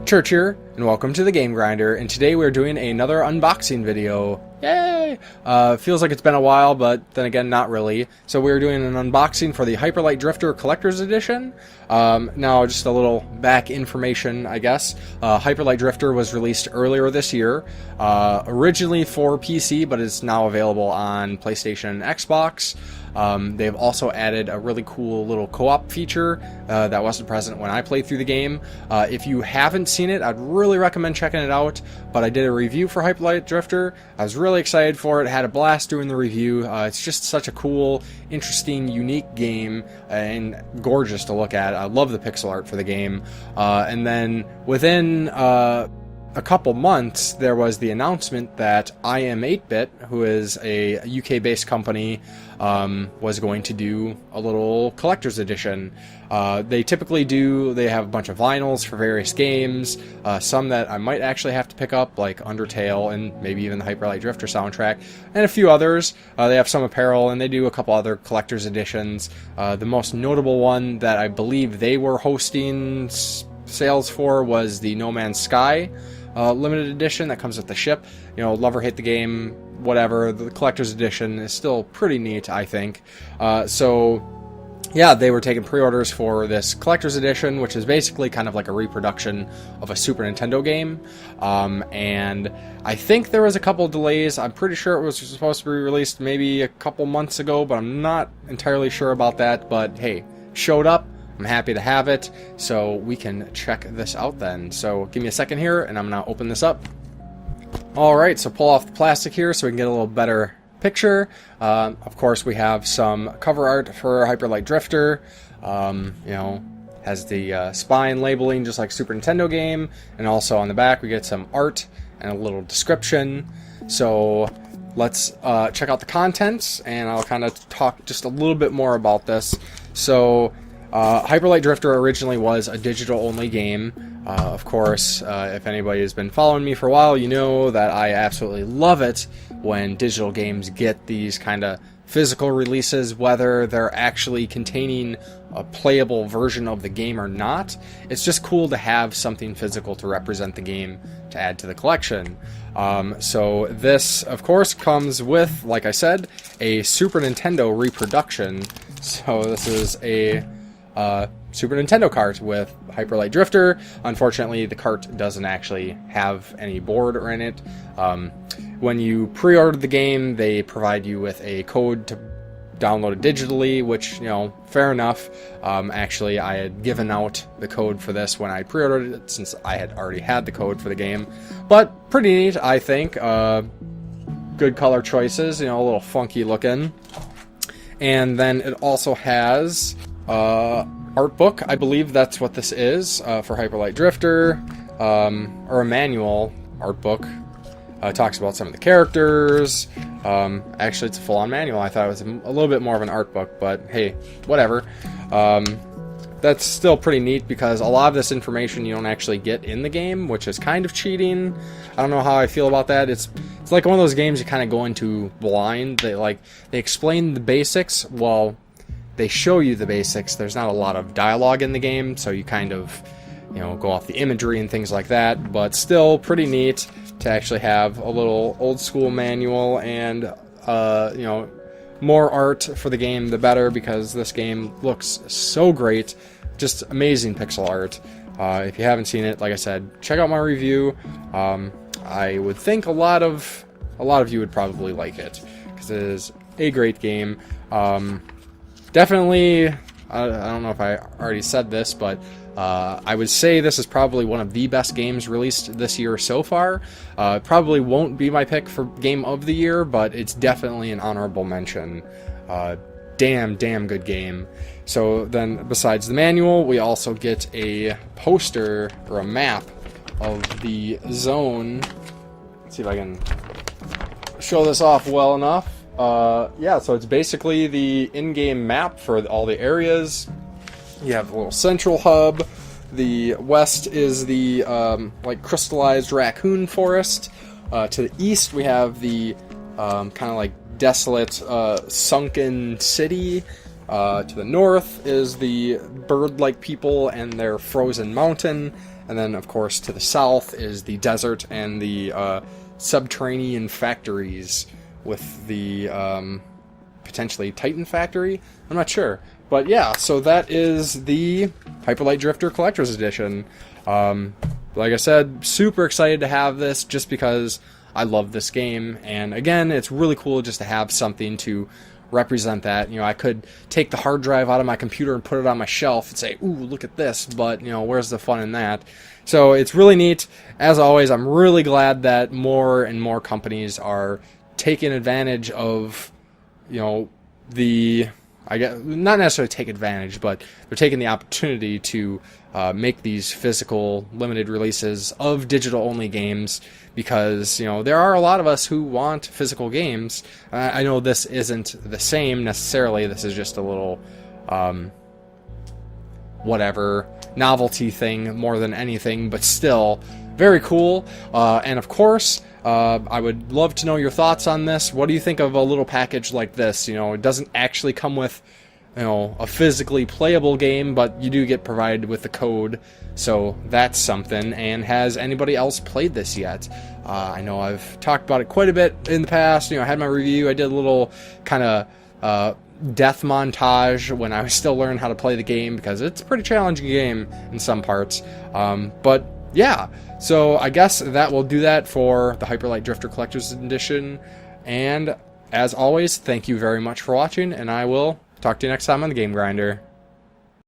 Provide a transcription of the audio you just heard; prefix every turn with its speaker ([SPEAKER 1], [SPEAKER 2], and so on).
[SPEAKER 1] Church here, and welcome to the Game Grinder, and today we're doing another unboxing video. Yay! Feels like it's been a while, but then again, not really. So we're doing an unboxing for the Hyperlight Drifter Collector's Edition. Now, just a little back information, I guess. Hyperlight Drifter was released earlier this year, originally for PC, but is now available on PlayStation and Xbox. They've also added a really cool little co-op feature that wasn't present when I played through the game. If you haven't seen it, I'd really recommend checking it out, but I did a review for Hyperlight Drifter. I was really excited for it, had a blast doing the review. It's just such a cool, interesting, unique game, and gorgeous to look at. I love the pixel art for the game. And then within a couple months, there was the announcement that I Am 8-Bit, who is a UK-based company, was going to do a little collector's edition. They typically they have a bunch of vinyls for various games, some that I might actually have to pick up, like Undertale and maybe even the Hyperlight Drifter soundtrack, and a few others. They have some apparel, and they do a couple other collector's editions. The most notable one that I believe they were hosting sales for was the No Man's Sky limited edition that comes with the ship. You know, love or hate the game, whatever, the collector's edition is still pretty neat, I think. So yeah, they were taking pre-orders for this collector's edition, which is basically kind of like a reproduction of a Super Nintendo game. And I think there was a couple delays. I'm pretty sure it was supposed to be released maybe a couple months ago, but I'm not entirely sure about that. But hey, showed up. I'm happy to have it, so we can check this out then. So give me a second here, and I'm going to open this up. Alright, so pull off the plastic here so we can get a little better picture. Of course, we have some cover art for Hyperlight Drifter. You know, has the spine labeling just like Super Nintendo game, and also on the back we get some art and a little description. So let's check out the contents, and I'll kind of talk just a little bit more about this. So Hyperlight Drifter originally was a digital-only game. Of course, if anybody has been following me for a while, you know that I absolutely love it when digital games get these kind of physical releases, whether they're actually containing a playable version of the game or not. It's just cool to have something physical to represent the game to add to the collection. So this, of course, comes with, like I said, a Super Nintendo reproduction. So this is a Super Nintendo cart with Hyperlight Drifter. Unfortunately, the cart doesn't actually have any board or in it. When you pre-order the game, they provide you with a code to download it digitally, which, you know, fair enough. Actually, I had given out the code for this when I pre-ordered it, since I had already had the code for the game. But pretty neat, I think. Good color choices, you know, a little funky looking. And then it also has art book. I believe that's what this is for Hyperlight Drifter, or a manual art book. It talks about some of the characters. Actually, it's a full-on manual. I thought it was a little bit more of an art book, but hey, whatever. That's still pretty neat because a lot of this information you don't actually get in the game, which is kind of cheating. I don't know how I feel about that. It's like one of those games you kind of go into blind. They explain the basics. Well, they show you the basics. There's not a lot of dialogue in the game, so you kind of, you know, go off the imagery and things like that, but still pretty neat to actually have a little old school manual and, you know, more art for the game, the better, because this game looks so great. Just amazing pixel art. If you haven't seen it, like I said, check out my review. I would think a lot of you would probably like it, because it is a great game. Definitely, I don't know if I already said this, but I would say this is probably one of the best games released this year so far. Probably won't be my pick for Game of the Year, but it's definitely an honorable mention. Damn good game. So then, besides the manual, we also get a poster, or a map, of the zone. Let's see if I can show this off well enough. Yeah, so it's basically the in-game map for all the areas. You have a little central hub. The west is the like crystallized raccoon forest. To the east, we have the kind of like desolate sunken city. To the north is the bird-like people and their frozen mountain. And And then, of course, to the south is the desert and the subterranean factories with the potentially Titan factory. I'm not sure. But yeah, so that is the Hyperlight Drifter Collector's Edition. Like I said, super excited to have this just because I love this game. And again, it's really cool just to have something to represent that. You know, I could take the hard drive out of my computer and put it on my shelf and say, ooh, look at this, but, you know, where's the fun in that? So it's really neat. As always, I'm really glad that more and more companies are taking advantage of, you know, I guess, not necessarily take advantage, but they're taking the opportunity to make these physical limited releases of digital-only games because, you know, there are a lot of us who want physical games. I know this isn't the same necessarily. This is just a little, whatever, novelty thing more than anything, but still very cool. And of course, I would love to know your thoughts on this. What do you think of a little package like this? You know, it doesn't actually come with, you know, a physically playable game, but you do get provided with the code, so that's something. And has anybody else played this yet? I know I've talked about it quite a bit in the past. You know, I had my review. I did a little kind of death montage when I was still learning how to play the game because it's a pretty challenging game in some parts. But yeah, so I guess that will do that for the Hyperlight Drifter Collector's Edition. And as always, thank you very much for watching, and I will talk to you next time on the Game Grinder.